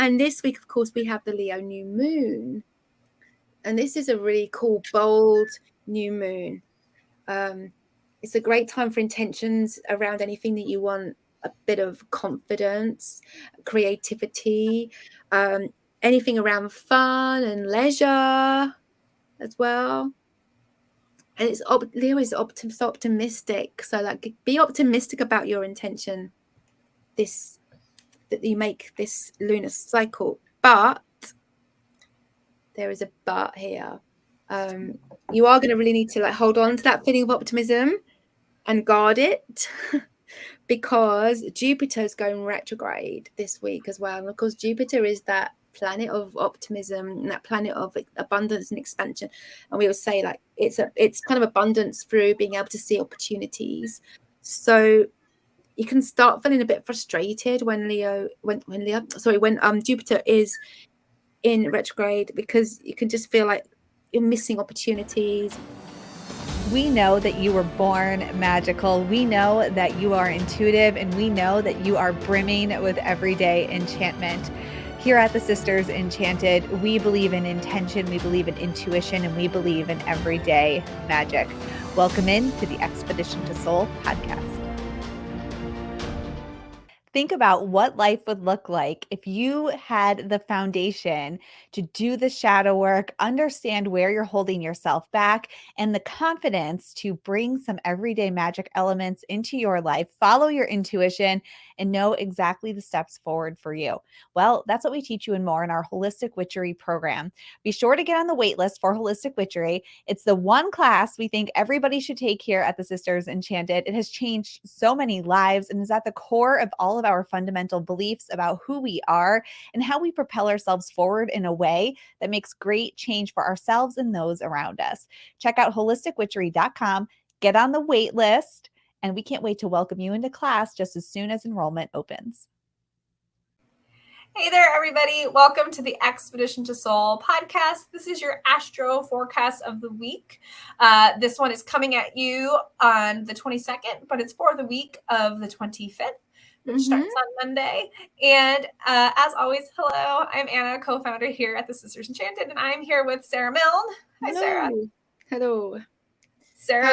And this week, of course, we have the Leo new moon. And this is a really cool, bold new moon. It's a great time for intentions around anything that you want, a bit of confidence, creativity, anything around fun and leisure as well. And it's Leo is so optimistic. So like, be optimistic about your intention. That you make this lunar cycle, but there is a but here. You are going to really need to like hold on to that feeling of optimism and guard it because Jupiter is going retrograde this week as well. And of course, Jupiter is that planet of optimism and that planet of abundance and expansion. And we always say like it's kind of abundance through being able to see opportunities. So you can start feeling a bit frustrated when Jupiter is in retrograde, because you can just feel like you're missing opportunities. We know that you were born magical. We know that you are intuitive, and we know that you are brimming with everyday enchantment. Here at the Sisters Enchanted, we believe in intention, we believe in intuition, and we believe in everyday magic. Welcome in to the Expedition to Soul podcast. Think about what life would look like if you had the foundation to do the shadow work, understand where you're holding yourself back, and the confidence to bring some everyday magic elements into your life, follow your intuition, and know exactly the steps forward for you. Well, that's what we teach you and more in our Holistic Witchery program. Be sure to get on the wait list for Holistic Witchery. It's the one class we think everybody should take here at the Sisters Enchanted. It has changed so many lives and is at the core of all of our fundamental beliefs about who we are and how we propel ourselves forward in a way that makes great change for ourselves and those around us. Check out holisticwitchery.com, get on the wait list, and we can't wait to welcome you into class just as soon as enrollment opens. Hey there, everybody. Welcome to the Expedition to Soul podcast. This is your astro forecast of the week. This one is coming at you on the 22nd, but it's for the week of the 25th. Which starts on Monday. And as always, hello, I'm Anna, co-founder here at the Sisters Enchanted, and I'm here with Sarah Milne. Hi, Hello. Sarah. Hello. Sarah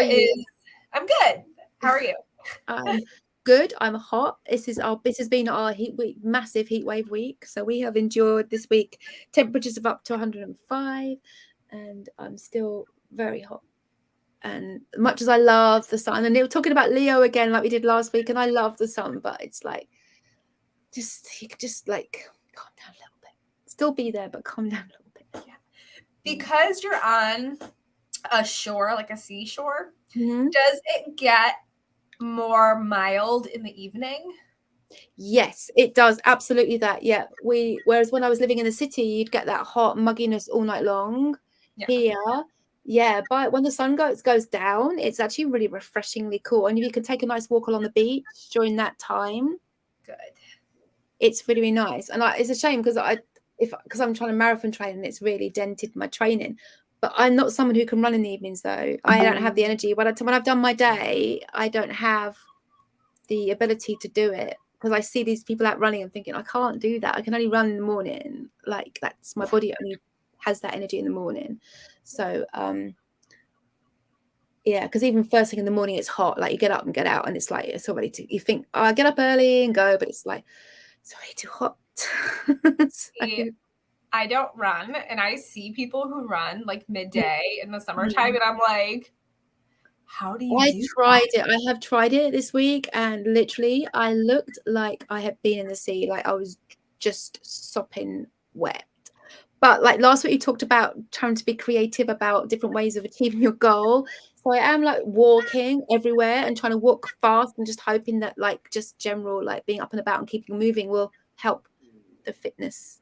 I'm good. How are you? I'm good. I'm hot. This has been our massive heat wave week. So we have endured this week temperatures of up to 105, and I'm still very hot. And much as I love the sun, and they were talking about Leo again, like we did last week, and I love the sun, but it's like, you could just like calm down a little bit. Still be there, but calm down a little bit. Yeah. Because you're on a shore, like a seashore, Mm-hmm. Does it get more mild in the evening? Yes, it does. Absolutely that. Yeah. Whereas when I was living in the city, you'd get that hot mugginess all night long. Here. Yeah, but when the sun goes down, it's actually really refreshingly cool. And if you can take a nice walk along the beach during that time, good. It's really, really nice. And it's a shame because I'm trying to marathon train and it's really dented my training. But I'm not someone who can run in the evenings, though. I don't have the energy. When I've done my day, I don't have the ability to do it, because I see these people out running and thinking, I can't do that. I can only run in the morning. Like, that's my body only has that energy in the morning. So yeah, because even first thing in the morning it's hot, like you get up and get out and it's like it's already you think, oh, I get up early and go, but it's like it's already too hot. So, I don't run, and I see people who run like midday in the summertime, and I'm like, how do you do that? I have tried it this week, and literally I looked like I had been in the sea, like I was just sopping wet. But like last week, you talked about trying to be creative about different ways of achieving your goal. So I am like walking everywhere and trying to walk fast and just hoping that like just general like being up and about and keeping moving will help the fitness.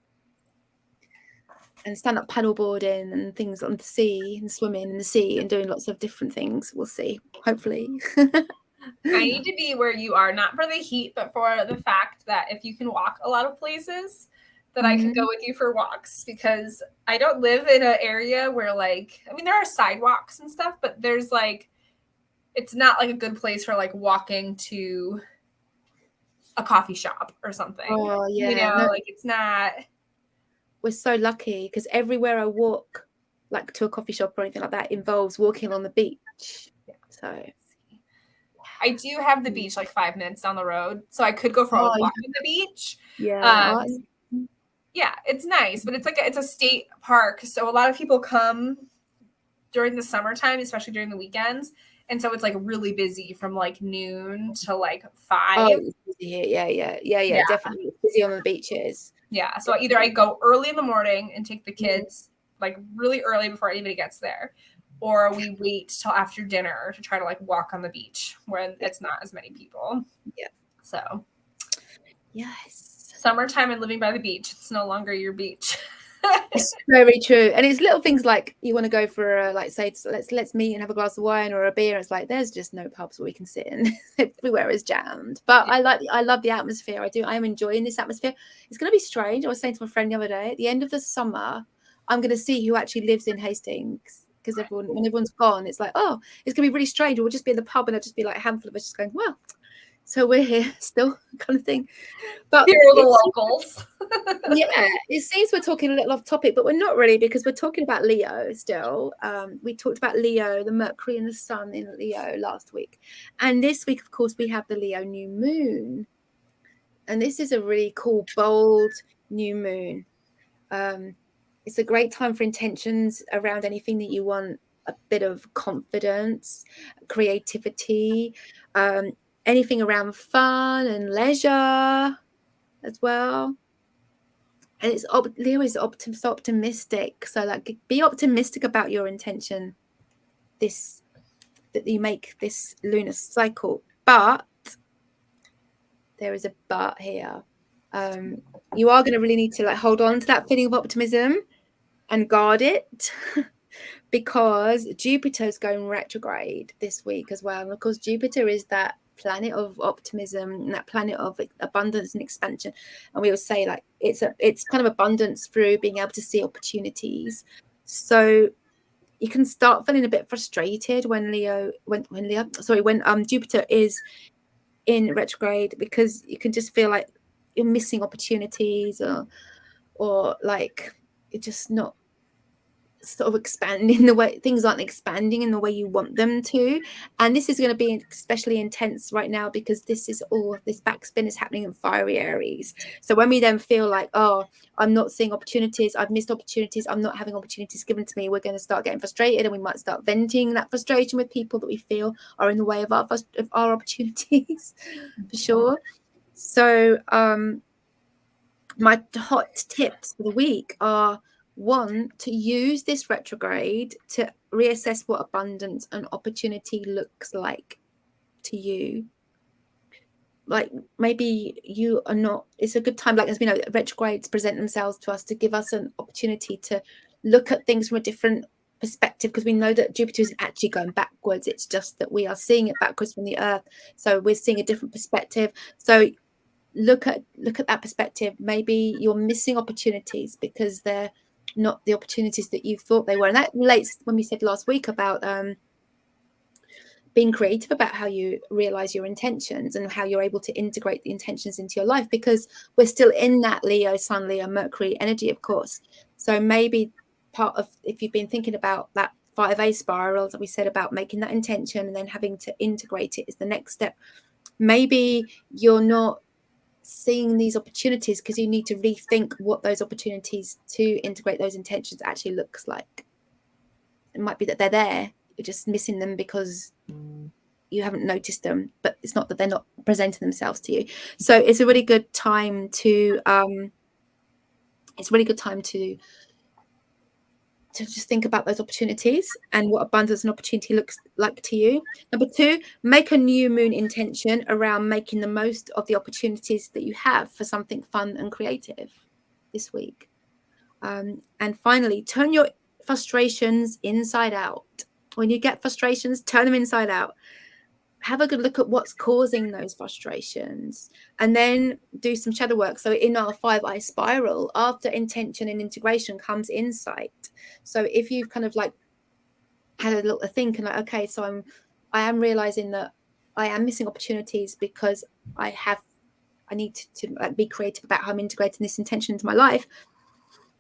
And stand-up paddleboarding and things on the sea and swimming in the sea and doing lots of different things. We'll see, hopefully. I need to be where you are, not for the heat, but for the fact that if you can walk a lot of places, that I can go with you for walks, because I don't live in an area where like, I mean, there are sidewalks and stuff, but there's like, it's not like a good place for like walking to a coffee shop or something. Oh yeah. You know, like it's not. we're so lucky because everywhere I walk, like to a coffee shop or anything like that, involves walking on the beach. So I do have the beach like 5 minutes down the road, so I could go for a walk on the beach. Yeah. Yeah, it's nice, but it's a state park, so a lot of people come during the summertime, especially during the weekends, and so it's like really busy from like noon to like 5. Oh, it's busy here. Yeah. Definitely, it's busy on the beaches. Yeah, so either I go early in the morning and take the kids like really early before anybody gets there, or we wait till after dinner to try to like walk on the beach when it's not as many people. Yeah. So, yes, summertime and living by the beach, it's no longer your beach. It's very true. And it's little things like you want to go for a, like, say, let's meet and have a glass of wine or a beer. It's like there's just no pubs where we can sit in. Everywhere is jammed. But I love the atmosphere. I am enjoying this atmosphere. It's going to be strange. I was saying to my friend the other day, at the end of the summer, I'm going to see who actually lives in Hastings, because when everyone's gone, it's like, oh, it's going to be really strange. We'll just be in the pub and it'll just be like a handful of us just going, well, so we're here still, kind of thing. But here are the locals. Yeah, it seems we're talking a little off topic, but we're not really, because we're talking about Leo still. We talked about Leo, the Mercury and the Sun in Leo last week. And this week, of course, we have the Leo new moon. And this is a really cool, bold new moon. It's a great time for intentions around anything that you want, a bit of confidence, creativity, anything around fun and leisure as well. And it's Leo is optimistic, so like be optimistic about your intention that you make this lunar cycle. But there is a but here. You are going to really need to like hold on to that feeling of optimism and guard it because Jupiter is going retrograde this week as well. And of course, Jupiter is that planet of optimism and that planet of abundance and expansion. And we always say like it's kind of abundance through being able to see opportunities. So you can start feeling a bit frustrated when Jupiter is in retrograde, because you can just feel like you're missing opportunities or like you're just not sort of expanding the way things aren't expanding in the way you want them to. And this is going to be especially intense right now because this backspin is happening in fiery Aries. So when we then feel like, oh, I'm not seeing opportunities, I've missed opportunities, I'm not having opportunities given to me, we're going to start getting frustrated, and we might start venting that frustration with people that we feel are in the way of our opportunities for sure. So my hot tips for the week are: one, to use this retrograde to reassess what abundance and opportunity looks like to you. Like maybe you are not, it's a good time, like as we know, retrogrades present themselves to us to give us an opportunity to look at things from a different perspective, because we know that Jupiter isn't actually going backwards. It's just that we are seeing it backwards from the Earth. So we're seeing a different perspective. So look at that perspective. Maybe you're missing opportunities because they're not the opportunities that you thought they were. And that relates when we said last week about being creative about how you realize your intentions and how you're able to integrate the intentions into your life, because we're still in that Leo Sun, Leo Mercury energy, of course. So maybe part of, if you've been thinking about that 5A spiral that we said about making that intention and then having to integrate it is the next step. Maybe you're not seeing these opportunities because you need to rethink what those opportunities to integrate those intentions actually looks like. It might be that they're there, you're just missing them because you haven't noticed them, but it's not that they're not presenting themselves to you. So it's a really good time to just think about those opportunities and what abundance and opportunity looks like to you. Number two, make a new moon intention around making the most of the opportunities that you have for something fun and creative this week. And finally, turn your frustrations inside out. When you get frustrations, turn them inside out. Have a good look at what's causing those frustrations and then do some shadow work. So in our 5I spiral, after intention and integration comes insight. So if you've kind of like had a little think and like, okay, so I am realizing that I am missing opportunities because I need to like, be creative about how I'm integrating this intention into my life.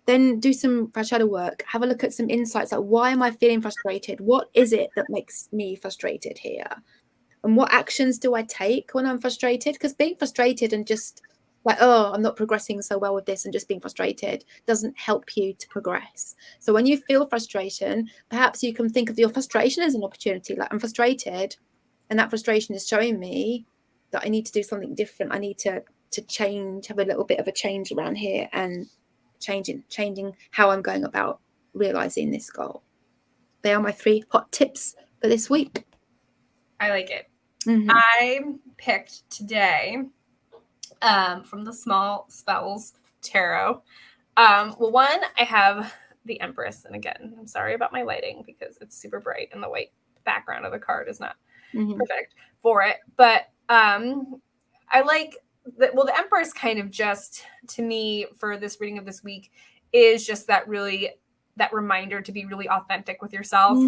then do some shadow work, have a look at some insights, like why am I feeling frustrated? What is it that makes me frustrated here? And what actions do I take when I'm frustrated? Because being frustrated and just like, oh, I'm not progressing so well with this, and just being frustrated doesn't help you to progress. So when you feel frustration, perhaps you can think of your frustration as an opportunity. Like, I'm frustrated, and that frustration is showing me that I need to do something different. I need to change, have a little bit of a change around here, and changing how I'm going about realizing this goal. They are my 3 hot tips for this week. I like it. Mm-hmm. I picked today from the Small Spells Tarot. Well, one, I have the Empress. And again, I'm sorry about my lighting because it's super bright and the white background of the card is not perfect for it. But I like that. Well, the Empress kind of just, to me, for this reading of this week, is just that reminder to be really authentic with yourself.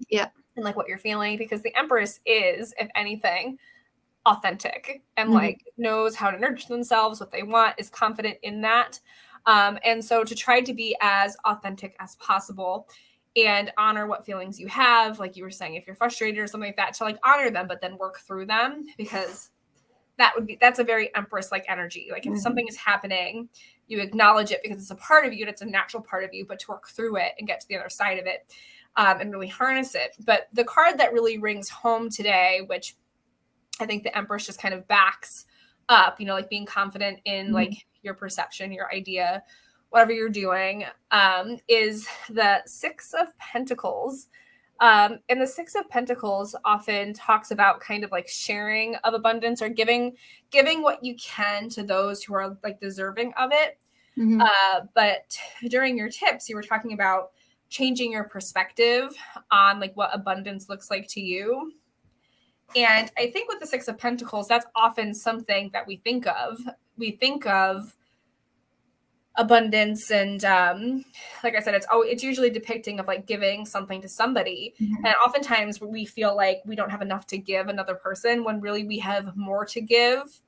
Yeah. And like what you're feeling, because the Empress is, if anything, authentic and like knows how to nurture themselves, what they want, is confident in that. And so to try to be as authentic as possible and honor what feelings you have, like you were saying, if you're frustrated or something like that, to like honor them, but then work through them, because that's a very Empress like energy. Like if something is happening, you acknowledge it because it's a part of you and it's a natural part of you, but to work through it and get to the other side of it and really harness it. But the card that really rings home today, which I think the Empress just kind of backs up, like being confident in like your perception, your idea, whatever you're doing, is the 6 of Pentacles. And the 6 of Pentacles often talks about kind of like sharing of abundance, or giving what you can to those who are like deserving of it. But during your tips, you were talking about changing your perspective on like what abundance looks like to you. And I think with the 6 of Pentacles, that's often something that we think of. We think of abundance, and like I said, it's usually depicting of like giving something to somebody. And oftentimes we feel like we don't have enough to give another person, when really we have more to give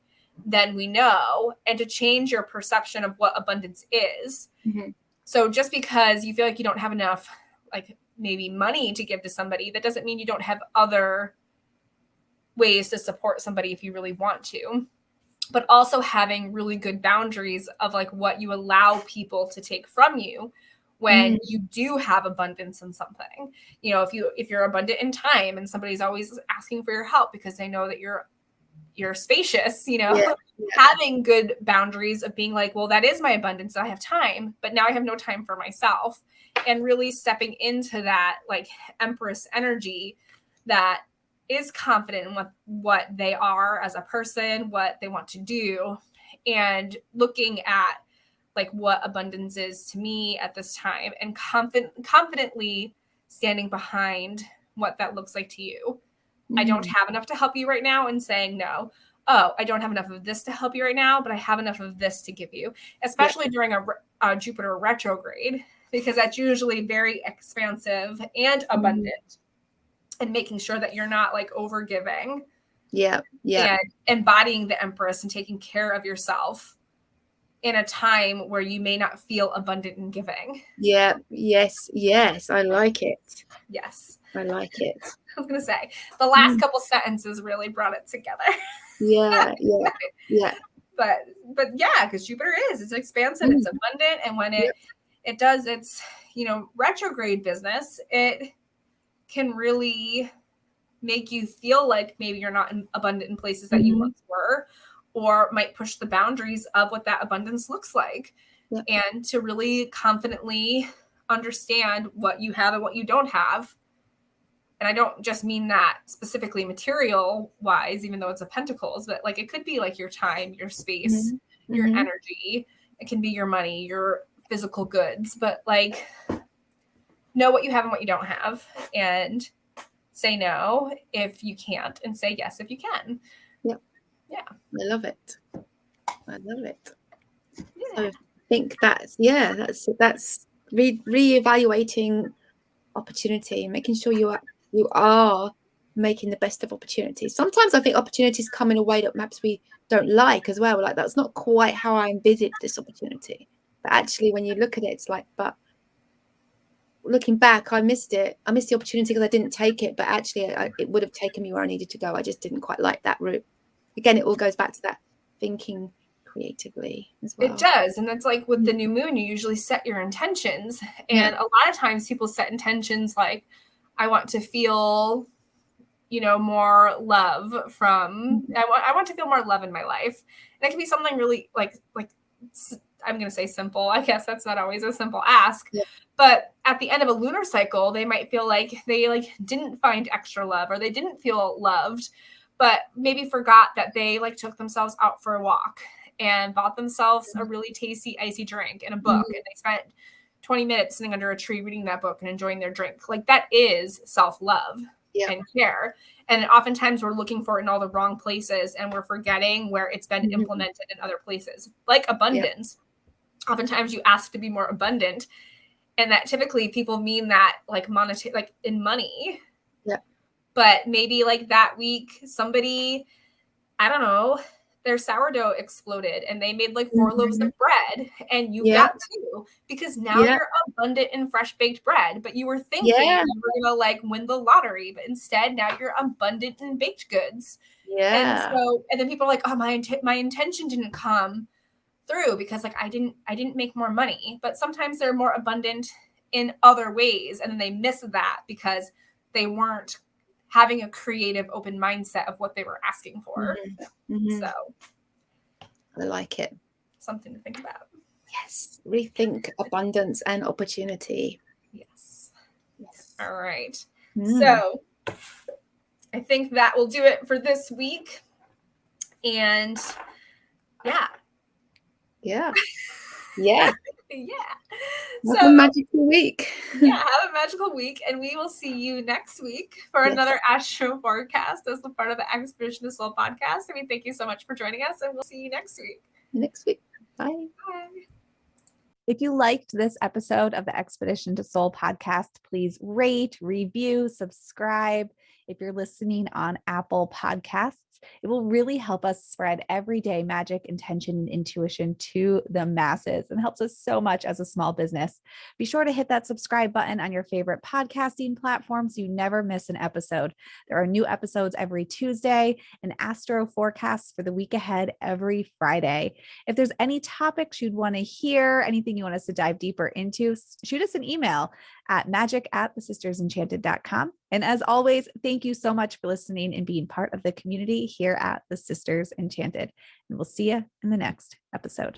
than we know. And to change your perception of what abundance is. So just because you feel like you don't have enough, like maybe money to give to somebody, that doesn't mean you don't have other ways to support somebody if you really want to. But also having really good boundaries of like what you allow people to take from you when you do have abundance in something. If you're abundant in time and somebody's always asking for your help because they know that you're spacious, having good boundaries of being like, well, that is my abundance. I have time, but now I have no time for myself. And really stepping into that like Empress energy that is confident in what they are as a person, what they want to do, and looking at like what abundance is to me at this time, and confidently standing behind what that looks like to you. I don't have enough to help you right now, and saying no. Oh, I don't have enough of this to help you right now, but I have enough of this to give you, especially during a Jupiter retrograde, because that's usually very expansive and abundant. And making sure that you're not like over giving. And embodying the Empress and taking care of yourself in a time where you may not feel abundant in giving. Yes. I like it. Yes. I like it. I was going to say, the last couple sentences really brought it together. Yeah. But yeah, because Jupiter it's expansive, it's abundant. And when it does its, retrograde business, it can really make you feel like maybe you're not abundant in places that you once were, or might push the boundaries of what that abundance looks like. And to really confidently understand what you have and what you don't have. And I don't just mean that specifically material wise, even though it's a Pentacles, but like it could be like your time, your space, your energy. It can be your money, your physical goods, but like know what you have and what you don't have, and say no if you can't, and say yes if you can. Yeah. I love it. So I think that's reevaluating opportunity, making sure you are making the best of opportunities. Sometimes I think opportunities come in a way that perhaps we don't like as well. Like, that's not quite how I envisaged this opportunity. But actually, when you look at it, it's like, but looking back, I missed it. I missed the opportunity because I didn't take it. But actually, it would have taken me where I needed to go. I just didn't quite like that route. Again, it all goes back to that thinking creatively as well. It does. And that's like with the new moon, you usually set your intentions. And a lot of times people set intentions like, I want to feel, more love from, I want to feel more love in my life. And it can be something really like I'm going to say simple. I guess that's not always a simple ask, but at the end of a lunar cycle, they might feel like they didn't find extra love, or they didn't feel loved, but maybe forgot that they took themselves out for a walk and bought themselves a really tasty, icy drink and a book. And they spent 20 minutes sitting under a tree reading that book and enjoying their drink. Like, that is self-love and care. And oftentimes we're looking for it in all the wrong places, and we're forgetting where it's been implemented in other places. Like abundance. Oftentimes you ask to be more abundant, and that typically people mean that monetary, in money. But maybe that week somebody, I don't know, their sourdough exploded and they made 4 loaves of bread, and you got 2 because now you're abundant in fresh baked bread. But you were thinking you were gonna win the lottery, but instead now you're abundant in baked goods. And then people are like, oh, my intention didn't come through because I didn't make more money. But sometimes they're more abundant in other ways, and then they miss that because they weren't having a creative, open mindset of what they were asking for. So I like it. Something to think about. Yes. Rethink abundance and opportunity. Yes. All right. So I think that will do it for this week. And yeah. Have a magical week. Have a magical week, and we will see you next week for another Astro Forecast as the part of the Expedition to Soul podcast. I mean, thank you so much for joining us, and we'll see you next week. Bye. Bye. If you liked this episode of the Expedition to Soul podcast, please rate, review, subscribe. If you're listening on Apple Podcasts, it will really help us spread everyday magic, intention, and intuition to the masses, and helps us so much as a small business. Be sure to hit that subscribe button on your favorite podcasting platform so you never miss an episode. There are new episodes every Tuesday and Astro forecasts for the week ahead every Friday. If there's any topics you'd want to hear, anything you want us to dive deeper into, shoot us an email at magic@thesistersenchanted.com. And as always, thank you so much for listening and being part of the community here at the Sisters Enchanted. And we'll see you in the next episode.